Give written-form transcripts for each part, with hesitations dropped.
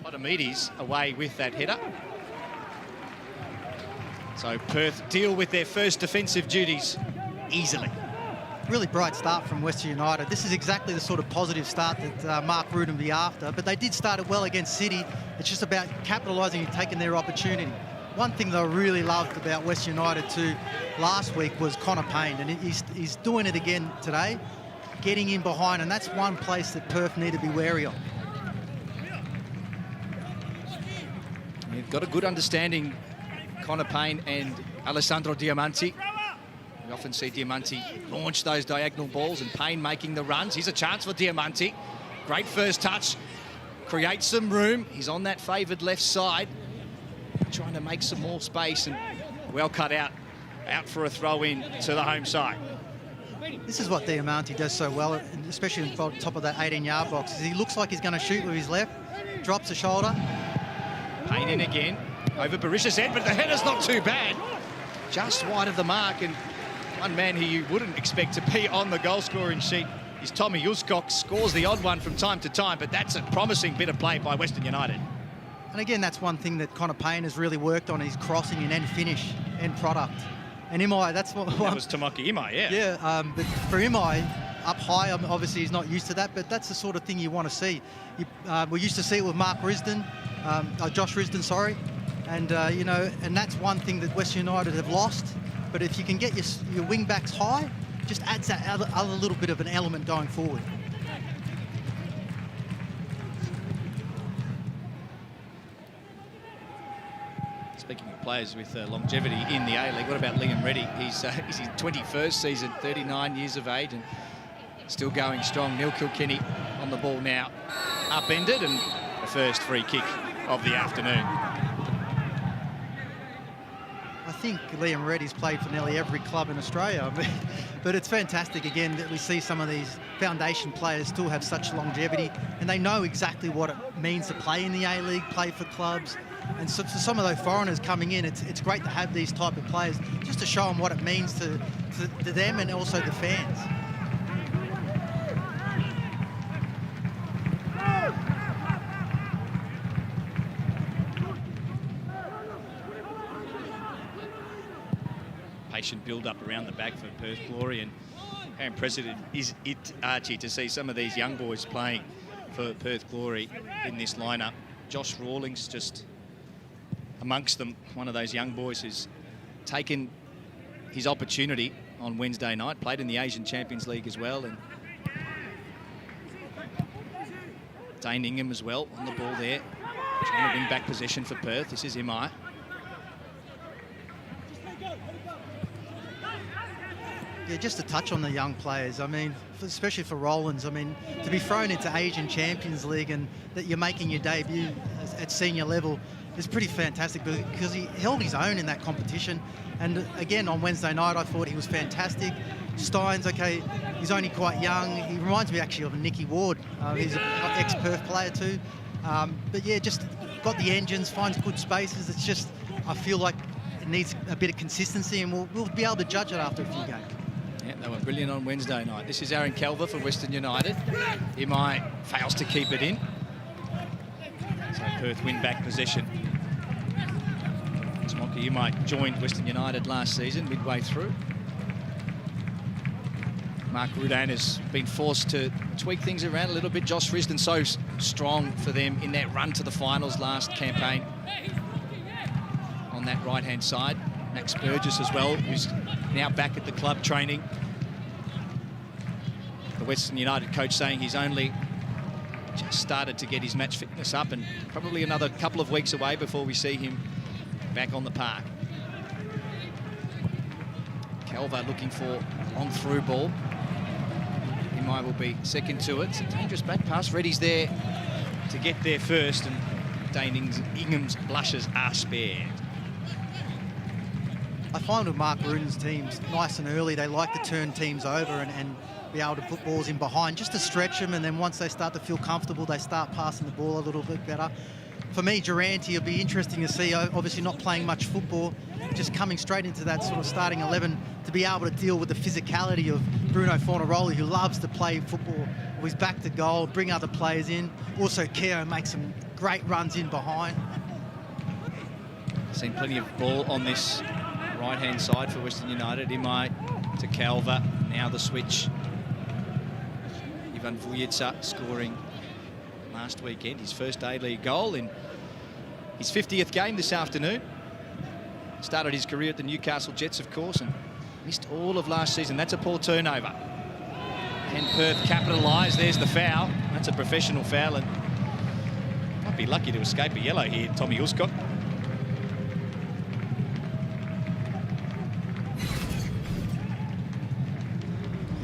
Potamides away with that header. So Perth deal with their first defensive duties easily. Really bright start from Western United. This is exactly the sort of positive start that Mark Rude would be after, but they did start it well against City. It's just about capitalising and taking their opportunity. One thing that I really loved about Western United too last week was Connor Payne, and he's doing it again today, getting in behind, and that's one place that Perth need to be wary of. You've got a good understanding, Connor Payne and Alessandro Diamanti. We often see Diamanti launch those diagonal balls and Payne making the runs. Here's a chance for Diamanti. Great first touch. Creates some room. He's on that favoured left side. Trying to make some more space and well cut out. Out for a throw in to the home side. This is what Diamanti does so well, especially on top of that 18-yard box. He looks like he's going to shoot with his left. Drops the shoulder. Payne in again. Over Barisha's head, but the header's not too bad. Just wide of the mark, and one man who you wouldn't expect to be on the goal-scoring sheet is Tommy Uskok. Scores the odd one from time to time, but that's a promising bit of play by Western United. And again, that's one thing that Connor Payne has really worked on, his crossing and end finish, end product. And Imai, that's what... That was Tamaki Imai, yeah. Yeah, but for Imai, up high, obviously he's not used to that, but that's the sort of thing you want to see. We used to see it with Mark Risdon, Josh Risdon, sorry. And, you know, and that's one thing that Western United have lost. But if you can get your wing backs high, just adds that other little bit of an element going forward. Speaking of players with longevity in the A-League, what about Liam Reddy? He's his 21st season, 39 years of age, and still going strong. Neil Kilkenny on the ball now, upended, and the first free kick of the afternoon. I think Liam Reddy's played for nearly every club in Australia, but it's fantastic again that we see some of these foundation players still have such longevity, and they know exactly what it means to play in the A-League, play for clubs. And so for some of those foreigners coming in, it's great to have these type of players just to show them what it means to them and also the fans. Patient build-up around the back for Perth Glory, and how impressive is it, Archie, to see some of these young boys playing for Perth Glory in this lineup. Josh Rawlings just amongst them, one of those young boys who's taken his opportunity on Wednesday night, played in the Asian Champions League as well, and Dane Ingham as well on the ball there, trying to win back possession for Perth. This is Imai. Yeah, just to touch on the young players, I mean, especially for Rollins, I mean, to be thrown into Asian Champions League and that you're making your debut at senior level is pretty fantastic because he held his own in that competition. And again, on Wednesday night, I thought he was fantastic. Steins, okay, he's only quite young. He reminds me actually of a Nicky Ward. He's an ex-Perth player too. But yeah, just got the engines, finds good spaces. It's just, I feel like it needs a bit of consistency, and we'll be able to judge it after a few games. Yeah, they were brilliant on Wednesday night. This is Aaron Calver for Western United. Imai fails to keep it in. So Perth win back possession. Smoky Imai joined Western United last season, midway through. Mark Rudan has been forced to tweak things around a little bit. Josh Risdon so strong for them in that run to the finals last campaign. On that right-hand side, Max Burgess as well, who's now back at the club training. The Western United coach saying he's only just started to get his match fitness up, and probably another couple of weeks away before we see him back on the park. Calver looking for a long through ball. Imai will be second to it. It's a dangerous back pass. Reddy's there to get there first, and Dane Ingham's blushes are spared. I find with Mark Ruden's teams, nice and early, they like to turn teams over and be able to put balls in behind just to stretch them, and then once they start to feel comfortable, they start passing the ball a little bit better. for me, Durante will be interesting to see. Obviously not playing much football, just coming straight into that sort of starting 11 to be able to deal with the physicality of Bruno Fornaroli, who loves to play football with his back to goal, bring other players in. Also, Keogh makes some great runs in behind. Seen plenty of ball on this right-hand side for Western United. Imai to Calver. Now the switch. Ivan Vujica scoring last weekend, his first A-League goal in his 50th game this afternoon. Started his career at the Newcastle Jets, of course, and missed all of last season. That's a poor turnover. Can Perth capitalise? There's the foul. That's a professional foul, and might be lucky to escape a yellow here, Tommy Uscott.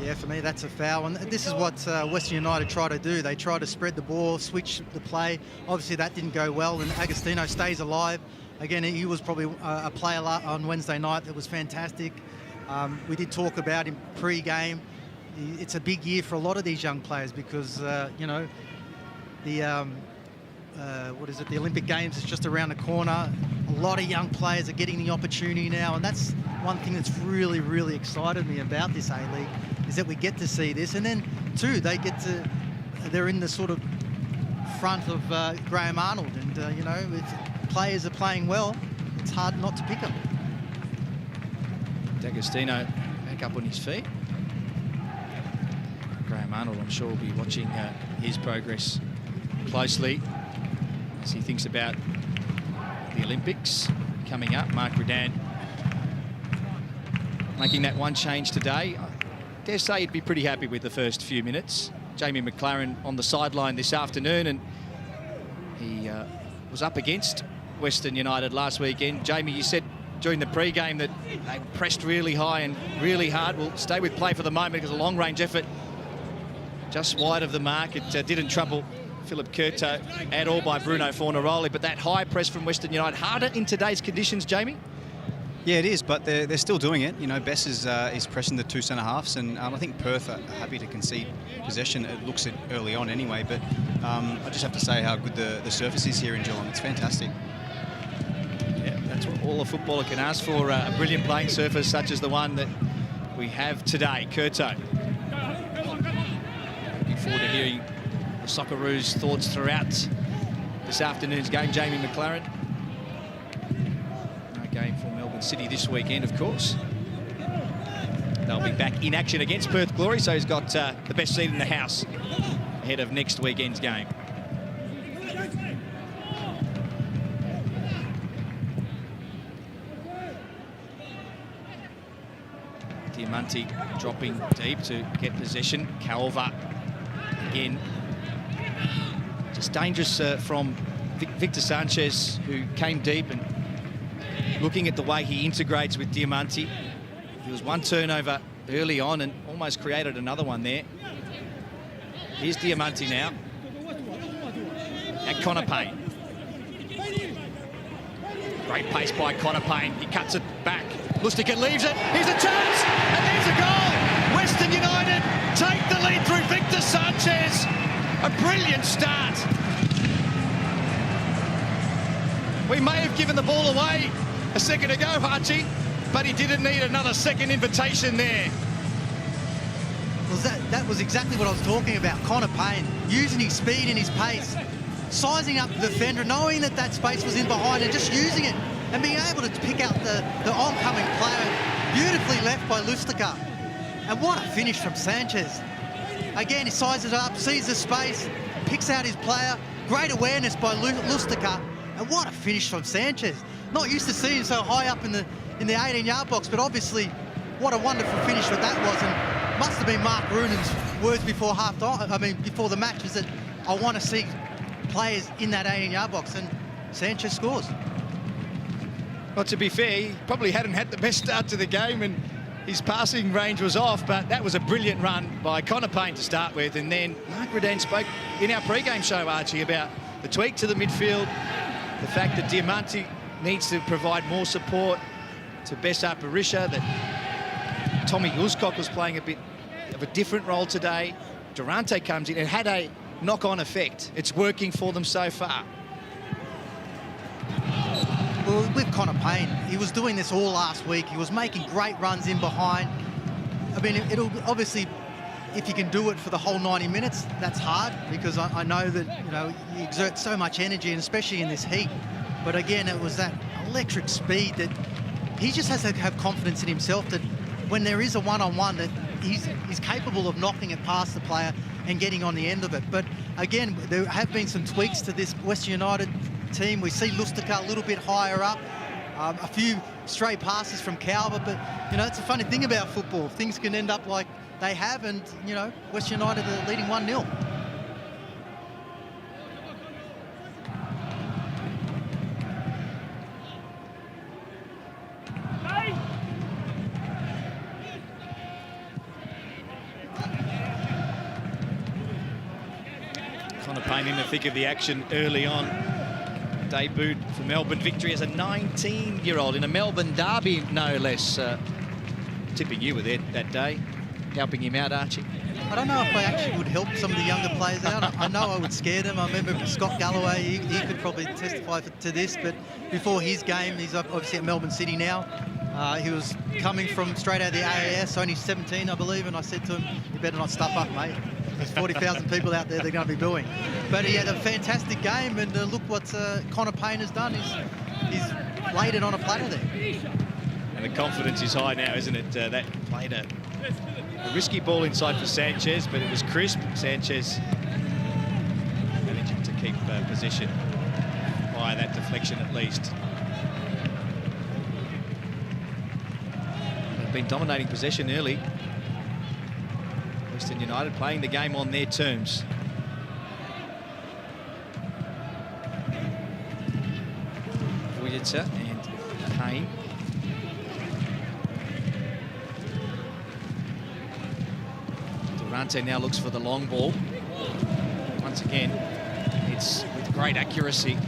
Yeah, for me, that's a foul. And this is what Western United try to do. They try to spread the ball, switch the play. Obviously, that didn't go well, and Agostino stays alive. Again, he was probably a player on Wednesday night that was fantastic. We did talk about him pre-game. It's a big year for a lot of these young players because, you know, the the Olympic Games is just around the corner. A lot of young players are getting the opportunity now, and that's one thing that's really, really excited me about this A-League, is that we get to see this. And then, too, they're in the sort of front of Graham Arnold, and, you know, if players are playing well, it's hard not to pick them. D'Agostino back up on his feet. Graham Arnold, I'm sure, will be watching his progress closely as he thinks about the Olympics coming up. Mark Redan making that one change today. I dare say he'd be pretty happy with the first few minutes. Jamie McLaren on the sideline this afternoon, and he was up against Western United last weekend. Jamie, you said during the pre-game that they pressed really high and really hard. We'll stay with play for the moment because a long-range effort just wide of the mark. It didn't trouble Philip Curto at all by Bruno Fornaroli, but that high press from Western United, harder in today's conditions, Jamie? Yeah, it is, but they're still doing it. You know, Bess is pressing the two centre-halves, and I think Perth are happy to concede possession. It looks it early on anyway, but I just have to say how good the surface is here in Geelong. It's fantastic. Yeah, that's what all a footballer can ask for, a brilliant playing surface such as the one that we have today. Curto. Looking forward to hearing the Socceroos' thoughts throughout this afternoon's game. Jamie McLaren. No game for Melbourne City this weekend, of course. They'll be back in action against Perth Glory, so he's got the best seat in the house ahead of next weekend's game. Diamanti dropping deep to get possession. Calver again. Just dangerous from Victor Sanchez, who came deep, and looking at the way he integrates with Diamanti. There was one turnover early on and almost created another one there. Here's Diamanti now. And Connor Payne. Great pace by Connor Payne. He cuts it back. Lustica leaves it. Here's a chance, and there's a goal. Western United take the lead through Victor Sanchez. A brilliant start. We may have given the ball away a second ago, Archie, but he didn't need another second invitation there. Well, that was exactly what I was talking about. Connor Payne using his speed and his pace, sizing up the defender, knowing that that space was in behind and just using it and being able to pick out the oncoming player. Beautifully left by Lustica. And what a finish from Sanchez. Again, he sizes it up, sees the space, picks out his player. Great awareness by Lustica. And what a finish from Sanchez. Not used to seeing him so high up in the 18-yard box, but obviously what a wonderful finish that was. And must have been Mark Roonan's words before before the match, is that I want to see players in that 18-yard box, and Sanchez scores. Well, to be fair, he probably hadn't had the best start to the game and his passing range was off, but that was a brilliant run by Connor Payne to start with. And then Mark Redan spoke in our pre-game show, Archie, about the tweak to the midfield, the fact that Diamanti needs to provide more support to Bessa Barisha, that Tommy Uscock was playing a bit of a different role today. Durante comes in. It had a knock-on effect. It's working for them so far. Well, with Connor Payne, he was doing this all last week. He was making great runs in behind. I mean, it'll obviously, if you can do it for the whole 90 minutes, that's hard, because I know that, you know, you exert so much energy, and especially in this heat. But again, it was that electric speed that he just has to have confidence in himself, that when there is a one-on-one, that he's capable of knocking it past the player and getting on the end of it. But again, there have been some tweaks to this Western United team. We see Lustica a little bit higher up, a few stray passes from Calvert, but you know, it's a funny thing about football. Things can end up like they have, and you know, Western United are leading 1-0. Connor Payne in the thick of the action early on. Debuted for Melbourne, victory as a 19-year-old in a Melbourne derby, no less. Tipping you were there that day, helping him out, Archie. I don't know if I actually would help some of the younger players out. I know I would scare them. I remember Scott Galloway, he could probably testify to this, but before his game, he's obviously at Melbourne City now. He was coming from straight out of the AAS, only 17, I believe, and I said to him, you better not stuff up, mate. There's 40,000 people out there they're going to be booing. But he had a fantastic game, and look what Connor Payne has done. He's laid it on a platter there. And the confidence is high now, isn't it? That played a risky ball inside for Sanchez, but it was crisp. Sanchez managing to keep possession by that deflection at least. They've been dominating possession early. Western United playing the game on their terms. Vujicic and Payne. Durante now looks for the long ball. Once again, it's with great accuracy.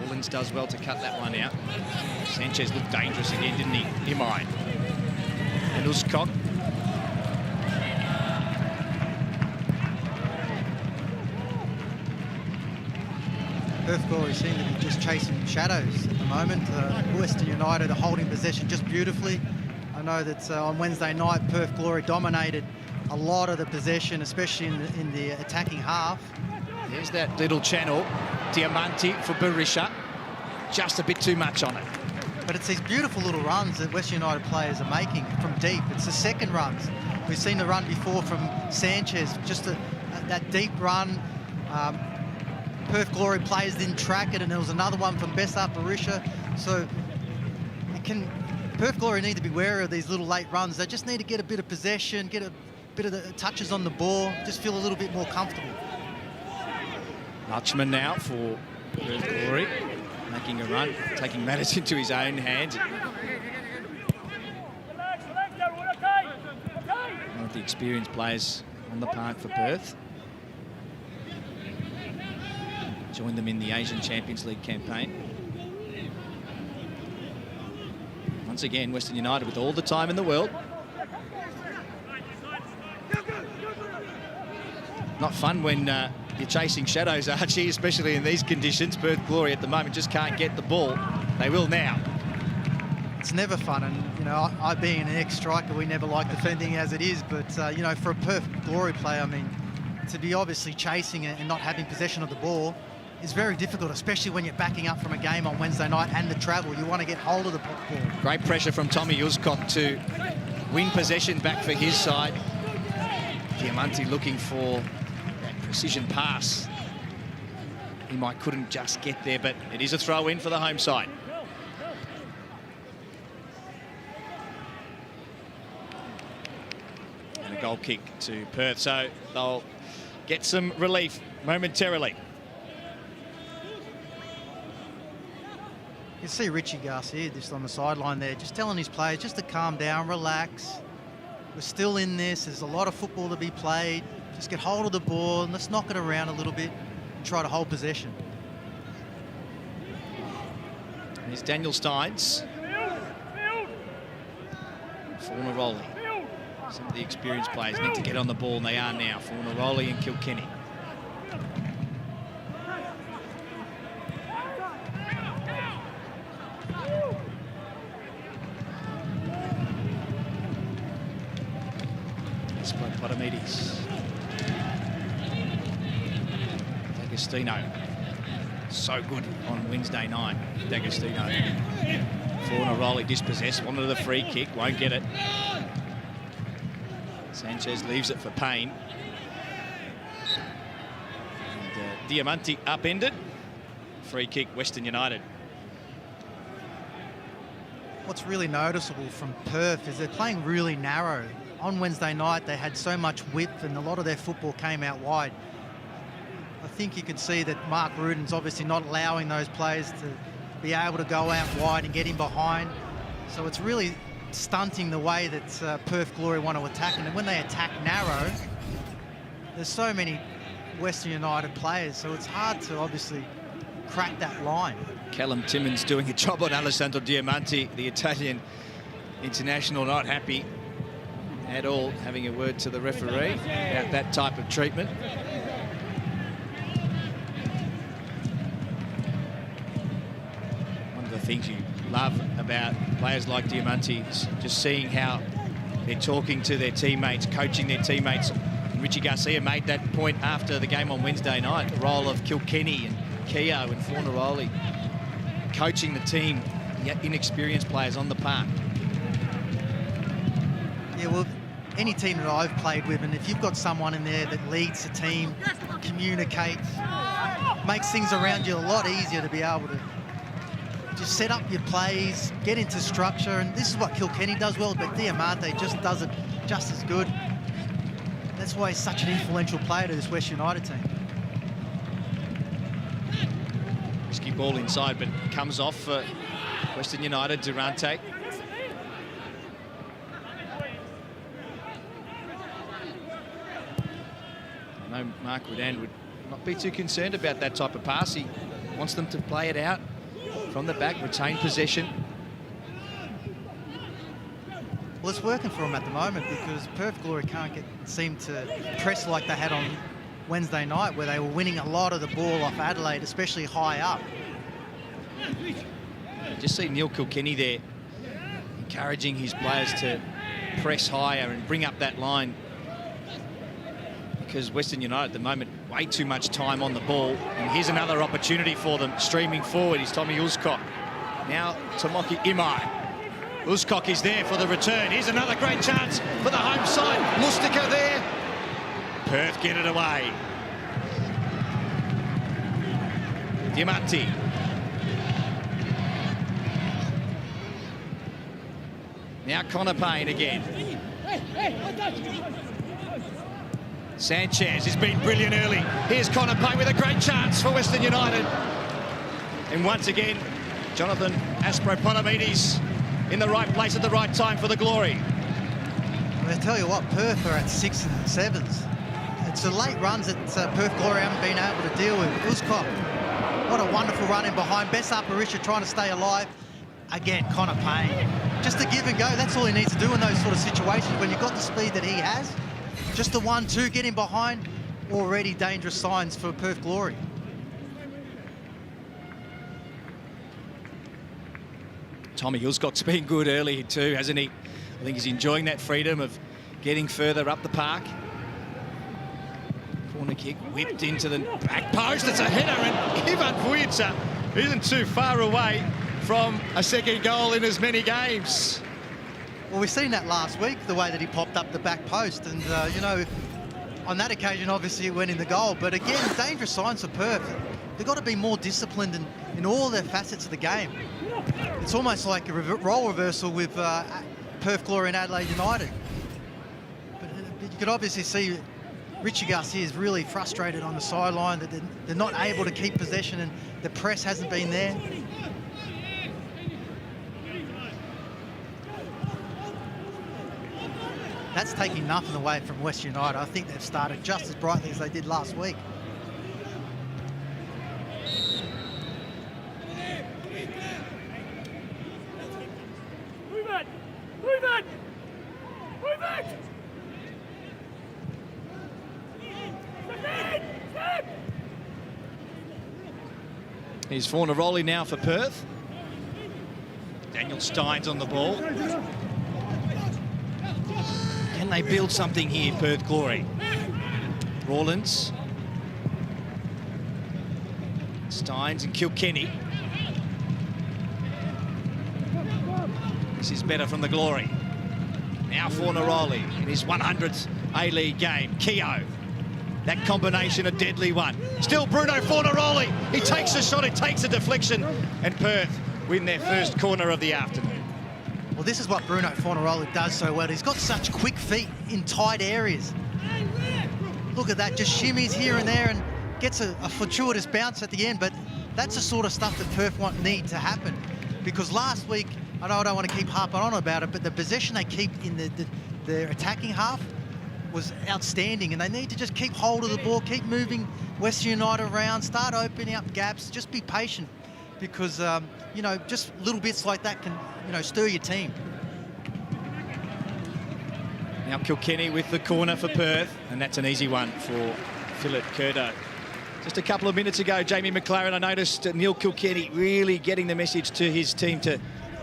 Rawlins does well to cut that one out. Sanchez looked dangerous again, didn't he? Imai. And Uscock. Perth Glory seem to be just chasing shadows at the moment. Western United are holding possession just beautifully. I know that on Wednesday night, Perth Glory dominated a lot of the possession, especially in the attacking half. There's that little channel. Diamanti for Berisha. Just a bit too much on it. But it's these beautiful little runs that Western United players are making from deep. It's the second runs. We've seen the run before from Sanchez, just that deep run. Perth Glory players didn't track it, and there was another one from Bessart Berisha. So Perth Glory need to be wary of these little late runs. They just need to get a bit of possession, get a bit of the touches on the ball, just feel a little bit more comfortable. Lutchman now for Perth Glory, making a run, taking matters into his own hands. One of the experienced players on the park for Perth. Joined them in the Asian Champions League campaign. Once again, Western United with all the time in the world. Not fun when you're chasing shadows, Archie, especially in these conditions. Perth Glory at the moment just can't get the ball. They will now. It's never fun, and you know, I being an ex-striker, we never like defending as it is, but you know, for a Perth Glory player, I mean, to be obviously chasing it and not having possession of the ball is very difficult, especially when you're backing up from a game on Wednesday night and the travel. You want to get hold of the ball. Great pressure from Tommy Uscock to win possession back for his side. Diamanti looking for that precision pass. Imai couldn't just get there, but it is a throw-in for the home side. And a goal kick to Perth, so they'll get some relief momentarily. You see Richie Garcia just on the sideline there, just telling his players just to calm down, relax. We're still in this. There's a lot of football to be played. Just get hold of the ball and let's knock it around a little bit and try to hold possession. Here's Daniel Steins. Fornaroli. Some of the experienced players need to get on the ball, and they are now. Fornaroli and Kilkenny. Polamides. D'Agostino. So good on Wednesday night. D'Agostino. Fornaroli dispossessed, wanted a free kick, won't get it. Sanchez leaves it for Payne. And Diamanti upended. Free kick, Western United. What's really noticeable from Perth is they're playing really narrow. On Wednesday night, they had so much width and a lot of their football came out wide. I think you can see that Mark Ruden's obviously not allowing those players to be able to go out wide and get in behind. So it's really stunting the way that Perth Glory want to attack. And when they attack narrow, there's so many Western United players, so it's hard to obviously crack that line. Callum Timmins doing a job on Alessandro Diamanti, the Italian international, not happy at all, having a word to the referee about that type of treatment. One of the things you love about players like Diamanti is just seeing how they're talking to their teammates, coaching their teammates. And Richie Garcia made that point after the game on Wednesday night, the role of Kilkenny and Keogh and Fornaroli coaching the team, yet inexperienced players on the park. Yeah, well, any team that I've played with, and if you've got someone in there that leads the team, communicates, makes things around you a lot easier to be able to just set up your plays, get into structure, and this is what Kilkenny does well, but Diamante just does it just as good. That's why he's such an influential player to this West United team. Risky ball inside, but comes off for Western United. Durante. I know Mark Rudan would not be too concerned about that type of pass. He wants them to play it out from the back, retain possession. Well, it's working for them at the moment because Perth Glory can't seem to press like they had on Wednesday night, where they were winning a lot of the ball off Adelaide, especially high up. Just see Neil Kilkenny there encouraging his players to press higher and bring up that line, because Western United at the moment way too much time on the ball. And here's another opportunity for them streaming forward. Is Tommy Uzcock. Now Tomoki Imai. Uzcock is there for the return. Here's another great chance for the home side. Lustica there. Perth get it away. Diamanti. Now Connor Payne again. Sanchez has been brilliant early. Here's Connor Payne with a great chance for Western United. And once again, Jonathan Aspro-Polamides in the right place at the right time for the Glory. I tell you what, Perth are at 6s and 7s. It's the late runs that Perth Glory haven't been able to deal with. Uzcock, what a wonderful run in behind. Bessa Parisha trying to stay alive. Again, Connor Payne. Just a give and go, that's all he needs to do in those sort of situations. When you've got the speed that he has, just the 1-2, get in behind, already dangerous signs for Perth Glory. Tommy Hillscock's been good early too, hasn't he? I think he's enjoying that freedom of getting further up the park. Corner kick whipped into the back post. It's a header, and Ivan Vujica isn't too far away from a second goal in as many games. Well, we've seen that last week, the way that he popped up the back post. And, you know, on that occasion, obviously, it went in the goal. But again, dangerous signs for Perth. They've got to be more disciplined in all their facets of the game. It's almost like a role reversal with Perth Glory and Adelaide United. But you could obviously see Richie Garcia is really frustrated on the sideline, that they're not able to keep possession and the press hasn't been there. That's taking nothing away from West United. I think they've started just as brightly as they did last week. Here's Fornaroli now for Perth. Daniel Steins on the ball. Can Can they build something here, Perth Glory? Rawlins. Steins and Kilkenny. This is better from the Glory. Now for Neroli in his 100th A-League game. Keogh. That combination, a deadly one. Still Bruno Fornaroli. He takes a shot, it takes a deflection, and Perth win their first corner of the afternoon. Well, this is what Bruno Fornaroli does so well. He's got such quick feet in tight areas. Look at that, just shimmies here and there and gets a fortuitous bounce at the end, but that's the sort of stuff that Perth need to happen. Because last week, I know I don't want to keep harping on about it, but the possession they keep in their attacking half was outstanding, and they need to just keep hold of the ball, keep moving Western United around, start opening up gaps, just be patient, because, you know, just little bits like that can, you know, stir your team. Now Kilkenny with the corner for Perth, and that's an easy one for Philip Curdo. Just a couple of minutes ago, Jamie McLaren, I noticed Neil Kilkenny really getting the message to his team to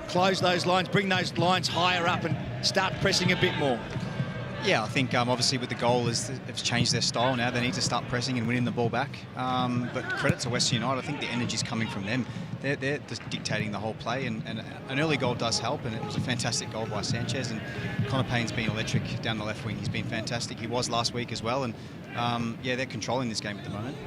close those lines, bring those lines higher up and start pressing a bit more. Yeah, I think obviously with the goal it's changed their style now. They need to start pressing and winning the ball back. But credit to Western United, I think the energy's coming from them. They're just dictating the whole play, and an early goal does help, and it was a fantastic goal by Sanchez, and Connor Payne's been electric down the left wing. He's been fantastic. He was last week as well, and yeah, they're controlling this game at the moment.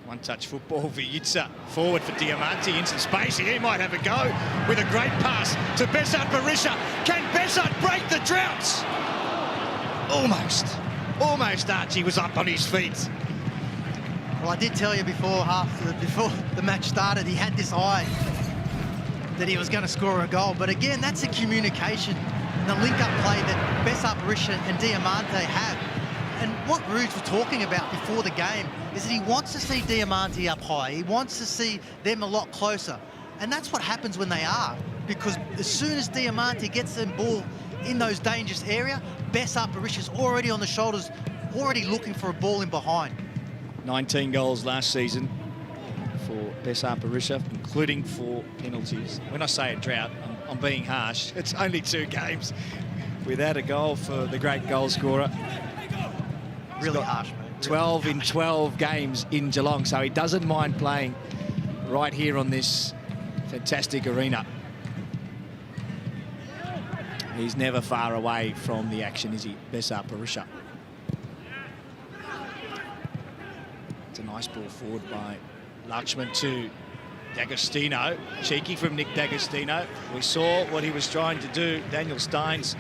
One-touch football for Yitsa. Forward for Diamante in some space. He might have a go with a great pass to Besart Berisha. Can Besart break the droughts? Almost Archie was up on his feet. Well, I did tell you before the match started, he had this eye that he was going to score a goal. But again, that's the communication and the link-up play that Besart Berisha and Diamante have. And what Rudes were talking about before the game is that he wants to see Diamante up high. He wants to see them a lot closer. And that's what happens when they are. Because as soon as Diamante gets the ball in those dangerous area, Besart Berisha's already on the shoulders, already looking for a ball in behind. 19 goals last season for Besart Berisha, including 4 penalties. When I say a drought, I'm being harsh. It's only 2 games without a goal for the great goal scorer. Really harsh, mate. 12 in 12 games in Geelong, so he doesn't mind playing right here on this fantastic arena. He's never far away from the action, is he, Besart Berisha? It's a nice ball forward by Lakshman to D'Agostino. Cheeky from Nick D'Agostino. We saw what he was trying to do. Daniel Steins,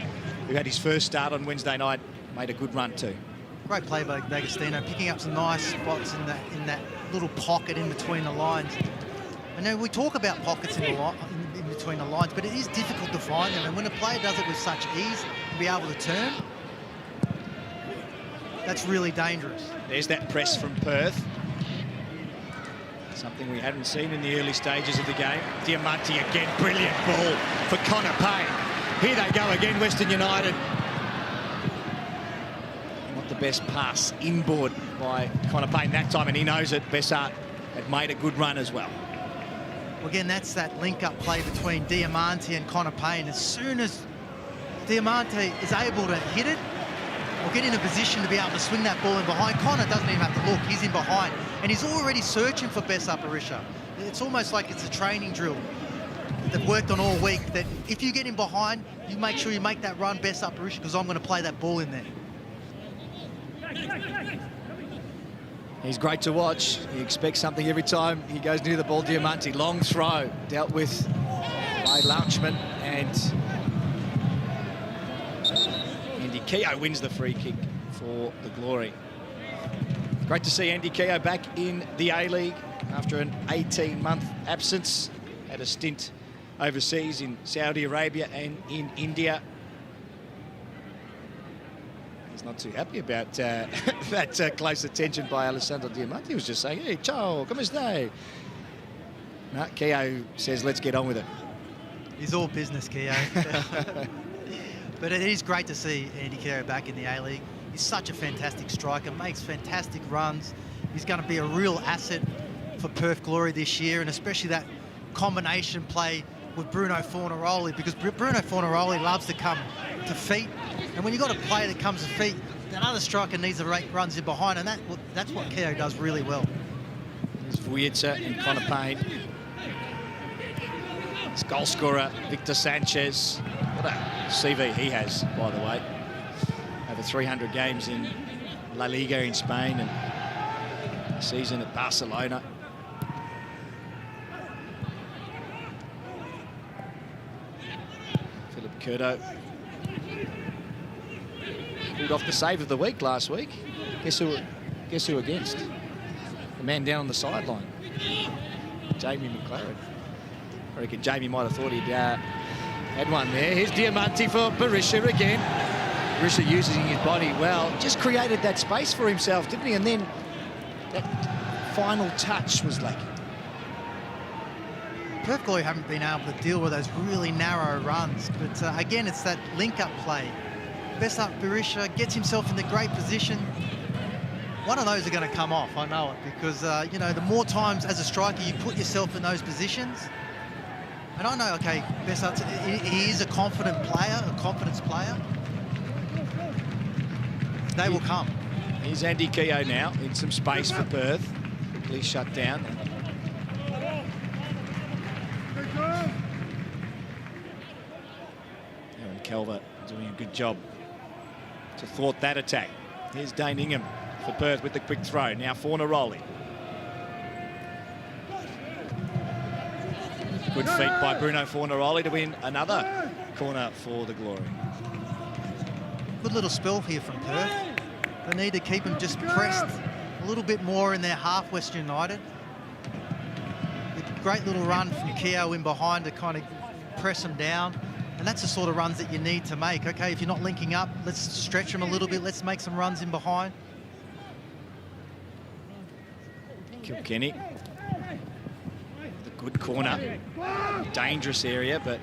who had his first start on Wednesday night, made a good run too. Great play by D'Agostino, picking up some nice spots in that little pocket in between the lines. I know we talk about pockets in between the lines, but it is difficult to find them. And when a player does it with such ease, to be able to turn, that's really dangerous. There's that press from Perth. Something we hadn't seen in the early stages of the game. Diamante again, brilliant ball for Connor Payne. Here they go again, Western United. Not the best pass inboard by Connor Payne that time, and he knows it. Besart had made a good run as well. Well, again, that's that link-up play between Diamante and Connor Payne. As soon as Diamante is able to hit it or get in a position to be able to swing that ball in behind, Connor doesn't even have to look. He's in behind, and he's already searching for Besart Berisha. It's almost like it's a training drill that they've worked on all week, that if you get in behind, you make sure you make that run, Besart Berisha, because I'm going to play that ball in there. He's great to watch. He expects something every time he goes near the ball. Diamante, long throw, dealt with by Lauchman, and Andy Keogh wins the free kick for the Glory. Great to see Andy Keogh back in the A-League after an 18-month absence. Had a stint overseas in Saudi Arabia and in India. He's not too happy about that close attention by Alessandro Diamante. He was just saying, hey, ciao, come stai? No, Keogh says, let's get on with it. He's all business, Keogh. But it is great to see Andy Keogh back in the A-League. He's such a fantastic striker, makes fantastic runs. He's going to be a real asset for Perth Glory this year, and especially that combination play with Bruno Fornaroli, because Bruno Fornaroli loves to come to feet. And when you've got a player that comes to feet, that other striker needs to runs in behind, and that's what Keogh does really well. There's Vujica and Connor Payne. His goal scorer, Victor Sanchez. What a CV he has, by the way. Over 300 games in La Liga in Spain and a season at Barcelona. Philip Curto pulled off the save of the week last week. Guess who against? The man down on the sideline, Jamie McLaren. I reckon Jamie might have thought he'd had one there. Here's Diamanti for Berisha again. Berisha using his body well. Just created that space for himself, didn't he? And then that final touch was lacking. Perth Glory haven't been able to deal with those really narrow runs. But again, it's that link-up play. Besart Berisha gets himself in the great position. One of those are going to come off, I know it, because, you know, the more times as a striker you put yourself in those positions. And I know, okay, Besart, he is a confident player, a confidence player. They will come. Here's Andy Keogh now in some space for Perth. Quickly shut down. Aaron Calvert doing a good job to thwart that attack. Here's Dane Ingham for Perth with the quick throw. Now Fornaroli. Good feet by Bruno Fornaroli to win another corner for the Glory. Good little spell here from Perth. They need to keep them just pressed a little bit more in their half, Western United. A great little run from Keogh in behind to kind of press them down. And that's the sort of runs that you need to make. Okay, if you're not linking up, let's stretch them a little bit. Let's make some runs in behind. Kilkenny. The good corner. Dangerous area, but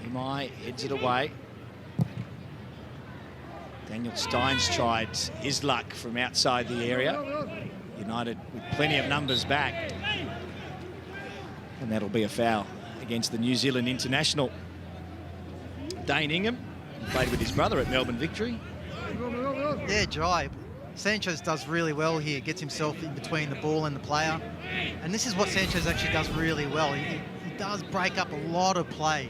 Imai heads it away. Daniel Steins tried his luck from outside the area. United with plenty of numbers back. And that'll be a foul against the New Zealand international. Dane Ingham played with his brother at Melbourne Victory. Yeah, Jai. Sanchez does really well here, gets himself in between the ball and the player. And this is what Sanchez actually does really well. He does break up a lot of play.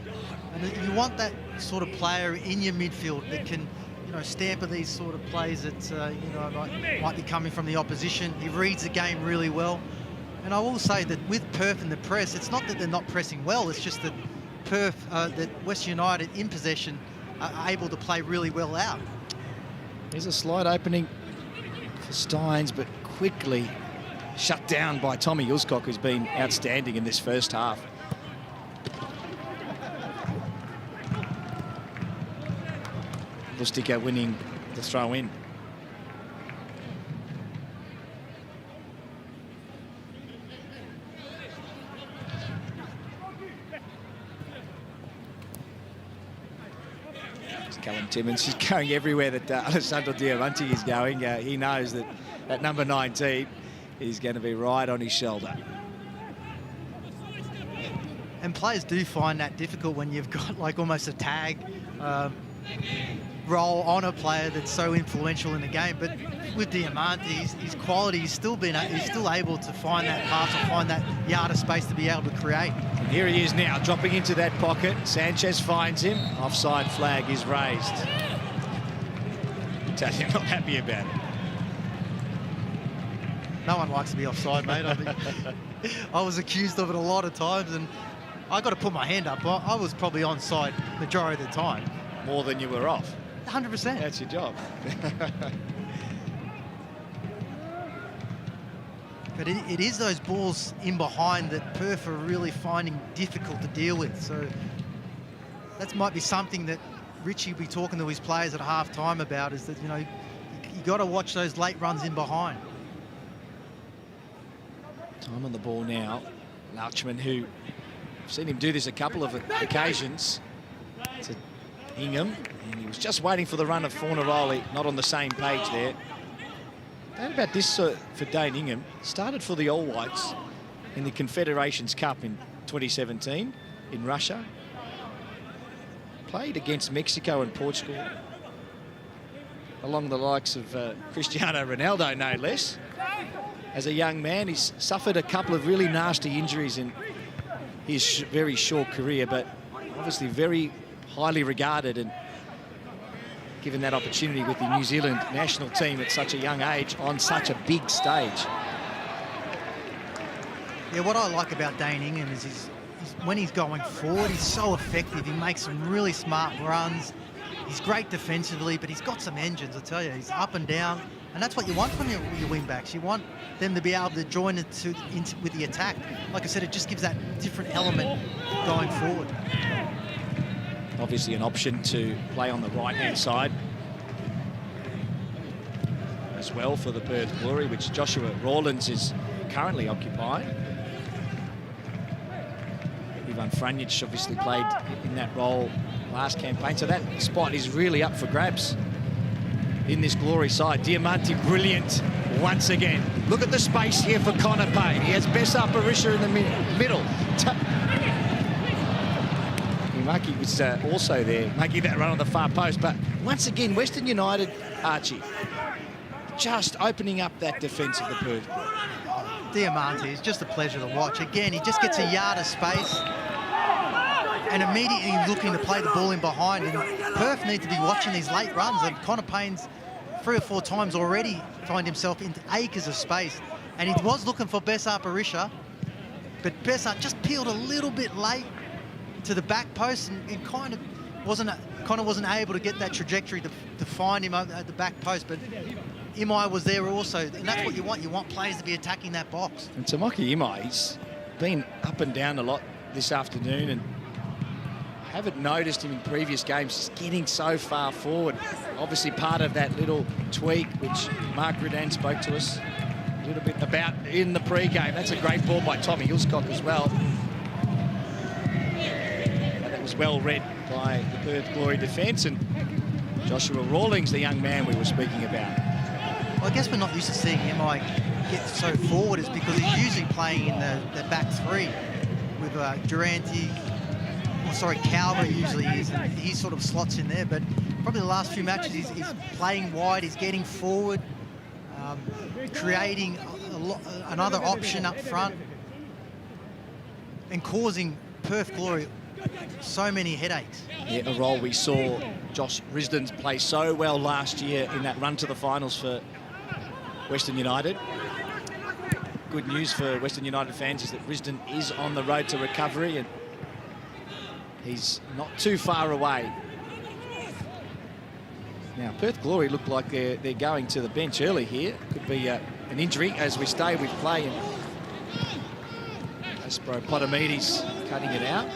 And you want that sort of player in your midfield that can, you know, stamper these sort of plays that, you know, might be coming from the opposition. He reads the game really well. And I will say that with Perth in the press, it's not that they're not pressing well, it's just that Perth, that Western United in possession are able to play really well out. There's a slight opening for Steins, but quickly shut down by Tommy Ulskog, who's been outstanding in this first half. Lustica winning the throw-in. Callum Timmins is going everywhere that Alessandro Diamanti is going. He knows that at number 19 is going to be right on his shoulder. And players do find that difficult when you've got like almost a tag role on a player that's so influential in the game. But with Diamanti, his quality, he's still able to find that pass or find that yard of space to be able to create. And here he is now, dropping into that pocket. Sanchez finds him. Offside flag is raised. Tell you, not happy about it. No one likes to be offside, mate. I was accused of it a lot of times, and I got to put my hand up. I was probably onside majority of the time. More than you were off. 100%. That's your job. But it is those balls in behind that Perth are really finding difficult to deal with. So that might be something that Richie will be talking to his players at half-time about, is that, you know, you got to watch those late runs in behind. Time on the ball now. Louchman, who I've seen him do this a couple of occasions, to Ingham, and he was just waiting for the run of Fornaroli, not on the same page there. How about this for Dane Ingham? Started for the All Whites in the Confederations Cup in 2017 in Russia. played against Mexico and Portugal, along the likes of Cristiano Ronaldo, no less. As a young man, he's suffered a couple of really nasty injuries in his very short career, but obviously very highly regarded and given that opportunity with the New Zealand national team at such a young age on such a big stage. Yeah, what I like about Dane Ingham is when he's going forward, he's so effective. He makes some really smart runs. He's great defensively, but he's got some engines, I tell you. He's up and down, and that's what you want from your wing-backs. You want them to be able to join with the attack. Like I said, it just gives that different element going forward. Obviously an option to play on the right-hand side as well for the Perth Glory, which Joshua Rawlins is currently occupying. Ivan Franjic obviously played in that role last campaign, so that spot is really up for grabs in this Glory side. Diamanti brilliant once again. Look at the space here for Connor Payne. He has Bessa Parisha in the middle. Maki was also there, making that run on the far post. But once again, Western United, Archie, just opening up that defence of the Perth. Diamanti is just a pleasure to watch. Again, he just gets a yard of space and immediately looking to play the ball in behind. And Perth need to be watching these late runs. And Connor Payne's 3 or 4 times already find himself into acres of space. And he was looking for Bessa Parisha, but Bessa just peeled a little bit late to the back post and kind of wasn't able to get that trajectory to find him at the back post. But Imai was there also, and that's what you want. You want players to be attacking that box. And Tamaki Imai, he's been up and down a lot this afternoon, and I haven't noticed him in previous games just getting so far forward. Obviously part of that little tweak which Mark Redan spoke to us a little bit about in the pre-game. That's a great ball by Tommy Hillscock as well. That was well read by the Perth Glory defence, and Joshua Rawlings, the young man we were speaking about. Well, I guess we're not used to seeing Imai get so forward is because he's usually playing in the back three with Durante. Calvert usually is, and he sort of slots in there, but probably the last few matches he's playing wide, he's getting forward, creating another option up front and causing Perth Glory so many headaches. Yeah, a role we saw Josh Risdon play so well last year in that run to the finals for Western United. Good news for Western United fans is that Risdon is on the road to recovery, and he's not too far away. Now, Perth Glory look like they're going to the bench early here. Could be an injury as we stay with play. And Aspro Potamides cutting it out.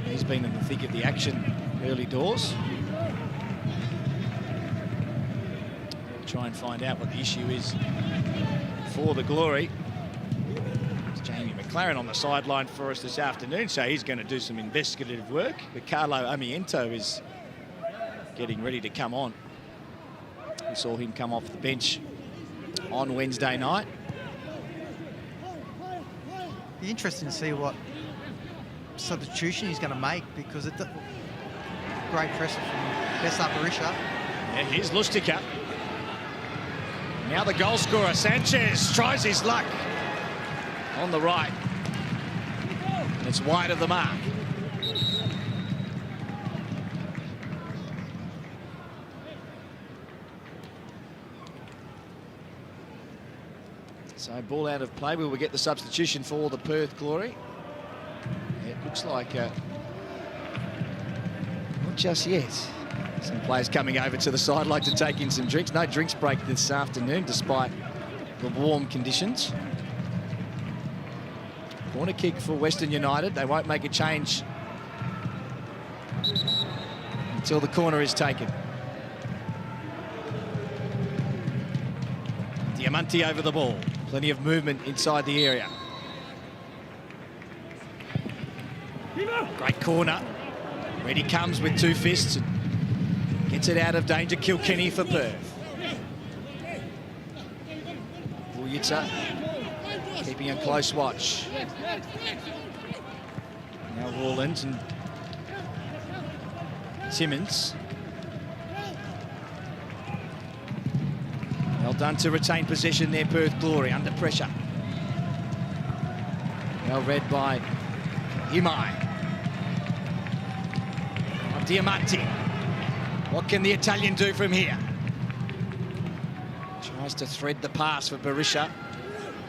He's been in the thick of the action early doors. We'll try and find out what the issue is for the Glory. Jamie McLaren on the sideline for us this afternoon, so he's going to do some investigative work. But Carlo Amiento is getting ready to come on. We saw him come off the bench on Wednesday night. Be interesting to see what substitution he's going to make, because it's great pressure from Bessa Parisha. Yeah, here's Lustica. Now the goal scorer, Sanchez, tries his luck on the right. And it's wide of the mark. So ball out of play. We will get the substitution for the Perth Glory. It looks like not just yet. Some players coming over to the sideline to take in some drinks. No drinks break this afternoon despite the warm conditions. Corner kick for Western United. They won't make a change until the corner is taken. Diamanti over the ball. Plenty of movement inside the area. Great corner. Ready comes with 2 fists and gets it out of danger. Kilkenny for Perth. Vujica keeping a close watch. Now Rawlins, and Timmins. Well done to retain possession there, Perth Glory, under pressure. Well read by Imai. Diamanti. What can the Italian do from here? Tries to thread the pass for Berisha.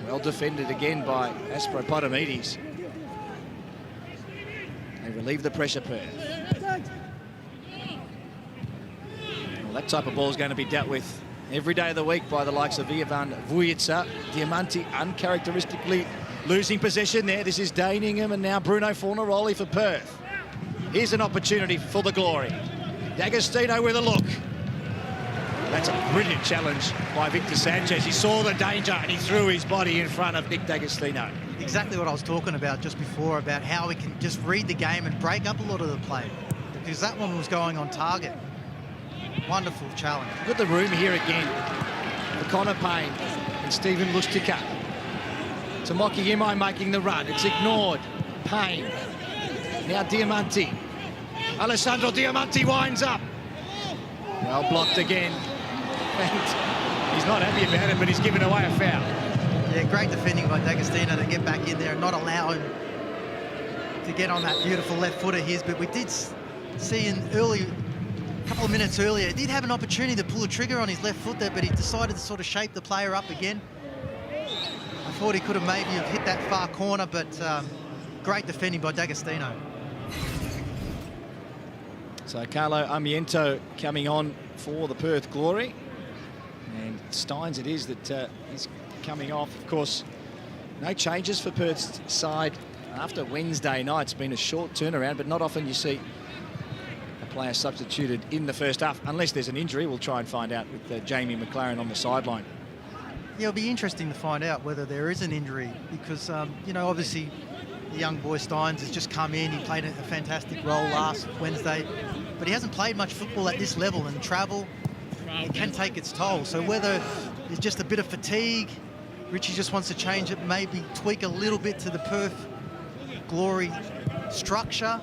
Well defended again by Aspropotamides. They relieve the pressure, Perth. Well, that type of ball is going to be dealt with every day of the week by the likes of Ivan Vujica. Diamanti uncharacteristically losing possession there. This is Daningham and now Bruno Fornaroli for Perth. Here's an opportunity for the Glory. D'Agostino with a look. That's a brilliant challenge by Victor Sanchez. He saw the danger and he threw his body in front of Nick D'Agostino. Exactly what I was talking about just before, about how we can just read the game and break up a lot of the play, because that one was going on target. Wonderful challenge. Look at the room here again for Connor Payne and Stephen Lustica. Tomoki Imai making the run. It's ignored. Payne. Now Diamanti. Alessandro Diamanti winds up. Well blocked again. And he's not happy about it, but he's given away a foul. Yeah, great defending by D'Agostino to get back in there and not allow him to get on that beautiful left foot of his. But we did see a couple of minutes earlier, he did have an opportunity to pull the trigger on his left foot there, but he decided to sort of shape the player up again. I thought he could have maybe have hit that far corner, but great defending by D'Agostino. So Carlo Amiento coming on for the Perth Glory. And Steins it is that is coming off. Of course, no changes for Perth's side after Wednesday night. It's been a short turnaround, but not often you see a player substituted in the first half, unless there's an injury. We'll try and find out with Jamie McLaren on the sideline. Yeah, it'll be interesting to find out whether there is an injury, because, you know, obviously the young boy Steins has just come in. He played a fantastic role last Wednesday, but he hasn't played much football at this level, and travel, it can take its toll. So whether it's just a bit of fatigue, Richie just wants to change it, maybe tweak a little bit to the Perth Glory structure.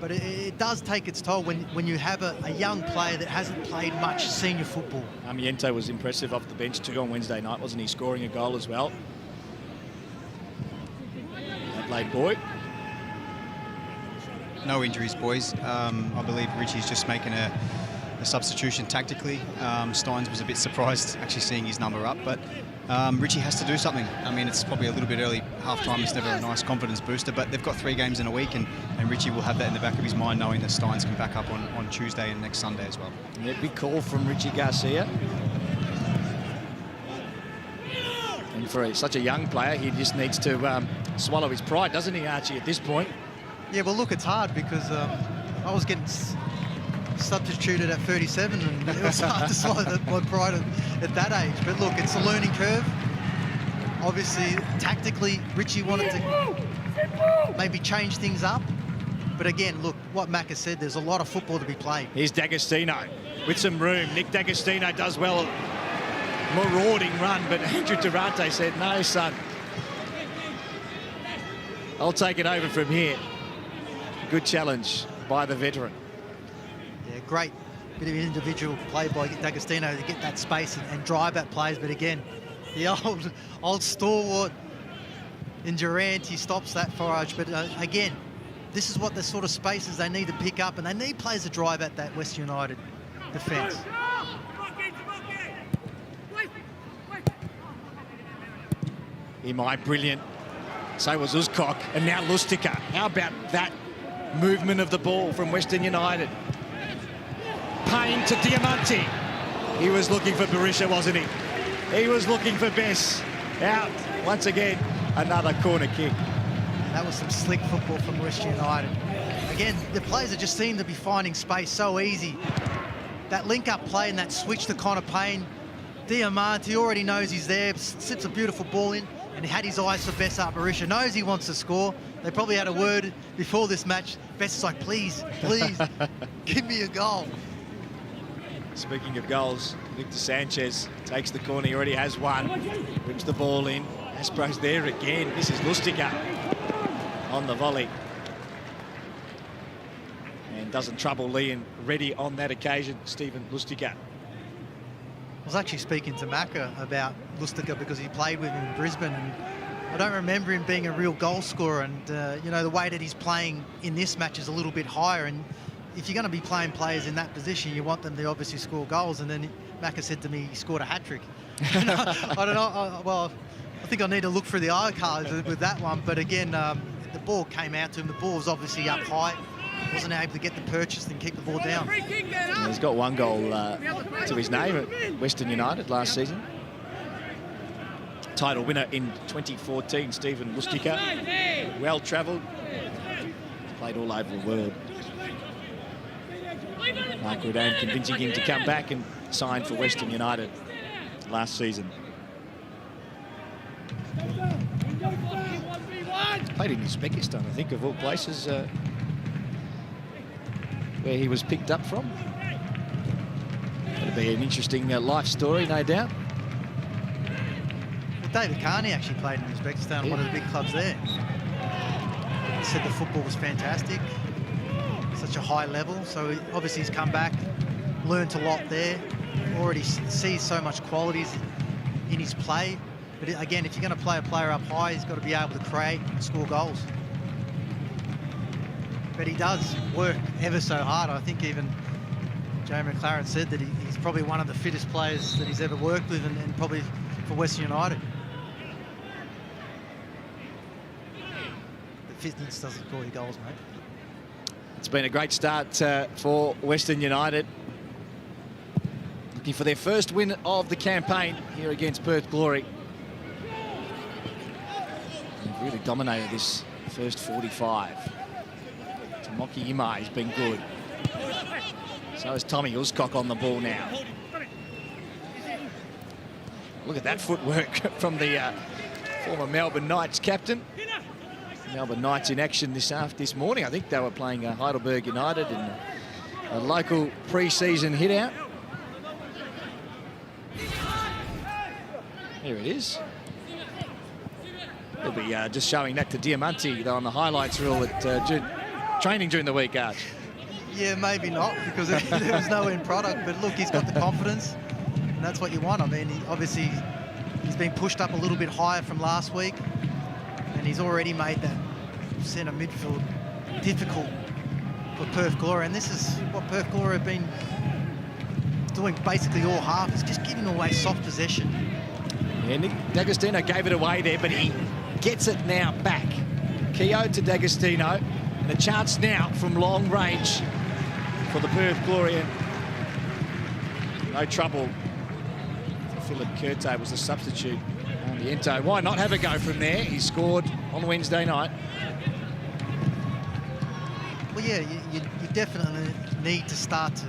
But it does take its toll when you have a young player that hasn't played much senior football. Amiento was impressive off the bench too on Wednesday night, wasn't he? Scoring a goal as well. Adelaide boy. No injuries, boys. I believe Richie's just making a substitution tactically. Steins was a bit surprised actually seeing his number up, but Richie has to do something. I mean, it's probably a little bit early. Half-time is never a nice confidence booster, but they've got 3 games in a week, and Richie will have that in the back of his mind, knowing that Steins can back up on Tuesday and next Sunday as well. Yeah, big call from Richie Garcia. And for such a young player, he just needs to swallow his pride, doesn't he, Archie, at this point? Yeah, well, look, it's hard because I was getting substituted at 37, and it was hard to swallow my pride at that age. But look, it's a learning curve. Obviously, tactically, Richie wanted to maybe change things up. But again, look, what Mac has said, there's a lot of football to be played. Here's D'Agostino with some room. Nick D'Agostino does well. Marauding run, but Andrew Durante said, no, son. I'll take it over from here. Good challenge by the veteran. Yeah, great bit of individual play by D'Agostino to get that space and drive that plays. But again, the old stalwart in Durant, he stops that forage. But again, this is what the sort of spaces they need to pick up, and they need players to drive at that West United defence. Imai, brilliant. So was Uzkok, and now Lustica. How about that movement of the ball from Western United? Payne to Diamanti. He was looking for Berisha, wasn't he? He was looking for Bess. Out once again, another corner kick. That was some slick football from West United. Again, the players that just seem to be finding space so easy. That link-up play and that switch to Connor Payne. Diamanti already knows he's there, slips a beautiful ball in, and he had his eyes for Bess up. Berisha knows he wants to score. They probably had a word before this match. Bess is like, please, give me a goal. Speaking of goals, Victor Sanchez takes the corner. He already has one. Whips the ball in. Aspro's there again. This is Lustica on the volley. And and doesn't trouble Lee and Reddy on that occasion, Stephen Lustica. I was actually speaking to Macca about Lustica because he played with him in Brisbane, and I don't remember him being a real goal scorer, and you know, the way that he's playing in this match is a little bit higher, and if you're going to be playing players in that position, you want them to obviously score goals. And then Macca said to me he scored a hat-trick. I don't know, well, I think I need to look through the iCards with that one, but again, the ball came out to him, the ball was obviously up high, wasn't able to get the purchase and keep the ball down. He's got one goal to his name at Western United last season. Title winner in 2014, Stephen Lustica. Well travelled, played all over the world. Mark Rudan convincing him to come back and sign for Western United last season. Played in Uzbekistan, I think, of all places, where he was picked up from. It'll be an interesting life story, no doubt. Well, David Carney actually played in Uzbekistan, one of the big clubs there. He said the football was fantastic, such a high level. So obviously he's come back, learnt a lot there, already sees so much qualities in his play. But again, if you're going to play a player up high, he's got to be able to create and score goals. But he does work ever so hard. I think even Joe McLaren said that he's probably one of the fittest players that he's ever worked with, and probably for Western United. But fitness doesn't score your goals, mate. It's been a great start for Western United. Looking for their first win of the campaign here against Perth Glory. They've really dominated this first 45. Tomoki Imai has been good. So is Tommy Uscock on the ball now. Look at that footwork from the former Melbourne Knights captain. Melbourne Knights in action this morning. I think they were playing Heidelberg United in a local pre-season hit-out. Here it is. They'll be just showing that to Diamanti though on the highlights reel at training during the week, Arch. Yeah, maybe not, because there was no end product. But look, he's got the confidence, and that's what you want. I mean, obviously, he's been pushed up a little bit higher from last week, and he's already made that centre midfield difficult for Perth Glory. And this is what Perth Glory have been doing basically all half, is just giving away soft possession. Yeah, Nick D'Agostino gave it away there, but he gets it now back. Keogh to D'Agostino, and a chance now from long range for the Perth Glory. And no trouble. Philip Curte was the substitute on the Ento. Why not have a go from there? He scored on Wednesday night. Well, yeah, you definitely need to start to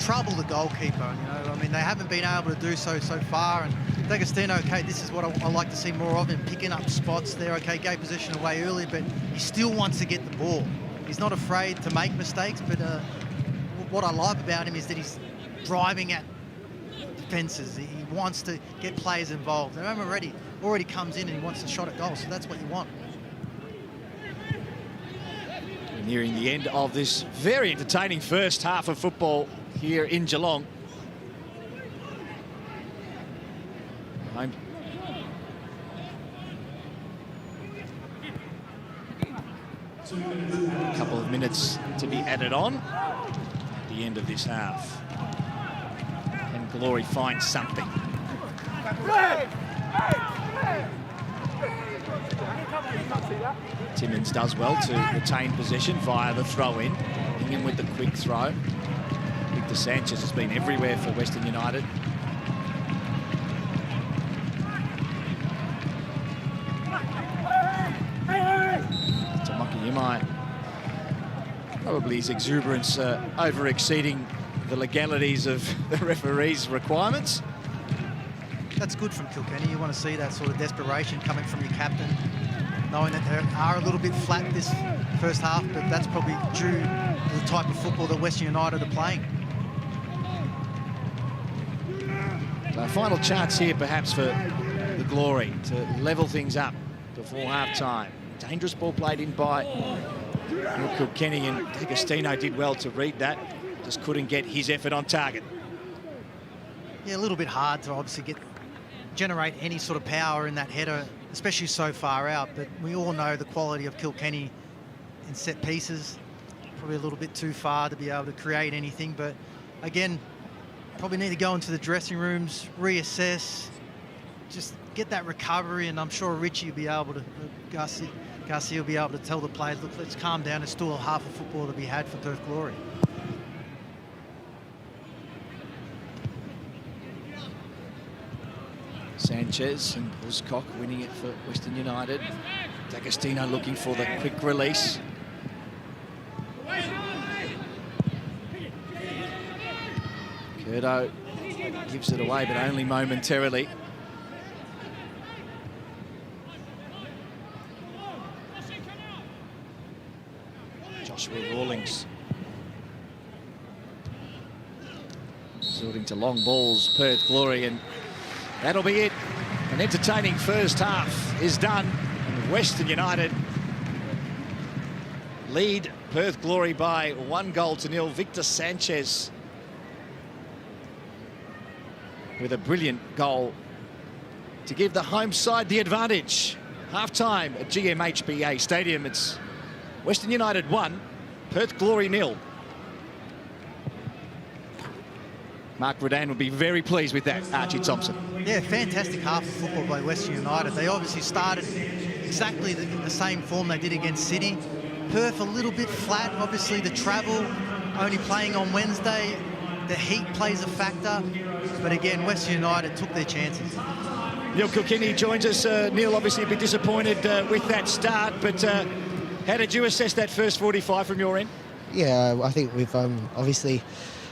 trouble the goalkeeper. You know, I mean, they haven't been able to do so far. And D'Agostino, okay, this is what I like to see more of him, picking up spots there. Okay, gave possession away early, but he still wants to get the ball. He's not afraid to make mistakes, but what I like about him is that he's driving at defences. He wants to get players involved. And already comes in and he wants a shot at goal, so that's what you want. We're nearing the end of this very entertaining first half of football here in Geelong. A couple of minutes to be added on at the end of this half. Can Glory find something? Timmins does well to retain possession via the throw-in. Ingham with the quick throw. Victor Sanchez has been everywhere for Western United. Probably his exuberance over-exceeding the legalities of the referee's requirements. That's good from Kilkenny. You want to see that sort of desperation coming from your captain, knowing that they are a little bit flat this first half, but that's probably due to the type of football that Western United are playing. So a final chance here perhaps for the Glory to level things up before half-time. Dangerous ball played in by Kilkenny, and D'Agostino did well to read that. Just couldn't get his effort on target. Yeah, a little bit hard to obviously generate any sort of power in that header, especially so far out. But we all know the quality of Kilkenny in set pieces. Probably a little bit too far to be able to create anything. But again, probably need to go into the dressing rooms, reassess, just get that recovery. And I'm sure Richie will be able to, Garcia will be able to tell the players, look, let's calm down. There's still a half of football to be had for Perth Glory. Sanchez and Buscock winning it for Western United. D'Agostino looking for the quick release. Curto gives it away, but only momentarily. Joshua Rawlings sorting to long balls, Perth Glory, and that'll be it. An entertaining first half is done. Western United lead Perth Glory by 1-0. Victor Sanchez with a brilliant goal to give the home side the advantage. Half-time at GMHBA Stadium. It's Western United 1, Perth Glory 0. Mark Redan would be very pleased with that, Archie Thompson. Yeah, fantastic half of football by Western United. They obviously started exactly the same form they did against City. Perth a little bit flat, obviously the travel, only playing on Wednesday. The heat plays a factor. But again, Western United took their chances. Neil Kilkenny joins us. Neil, obviously a bit disappointed with that start, but how did you assess that first 45 from your end? Yeah, I think we've obviously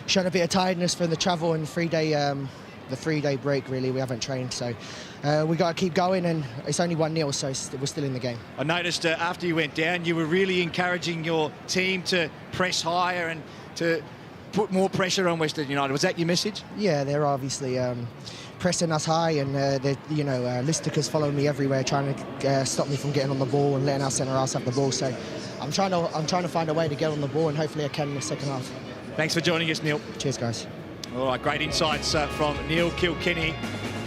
shown a bit of tiredness from the travel and the three-day break, really. We haven't trained, so we got to keep going, and it's only 1-0, so we're still in the game. I noticed after you went down, you were really encouraging your team to press higher and to put more pressure on Western United. Was that your message? Yeah, they're obviously pressing us high, and Listica's following me everywhere, trying to stop me from getting on the ball and letting our centre-halves have the ball. So I'm trying to find a way to get on the ball, and hopefully I can in the second half. Thanks for joining us, Neil. Cheers, guys. All right, great insights from Neil Kilkenny.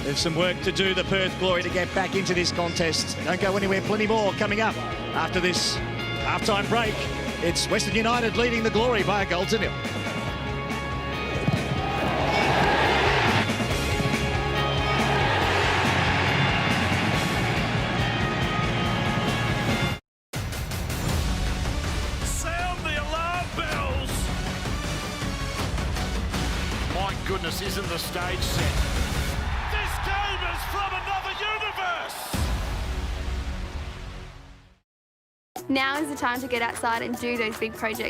There's some work to do, the Perth Glory, to get back into this contest. Don't go anywhere, plenty more coming up after this half-time break. It's Western United leading the Glory by 1-0. Goodness, isn't the stage set? This game is from another universe! Now is the time to get outside and do those big projects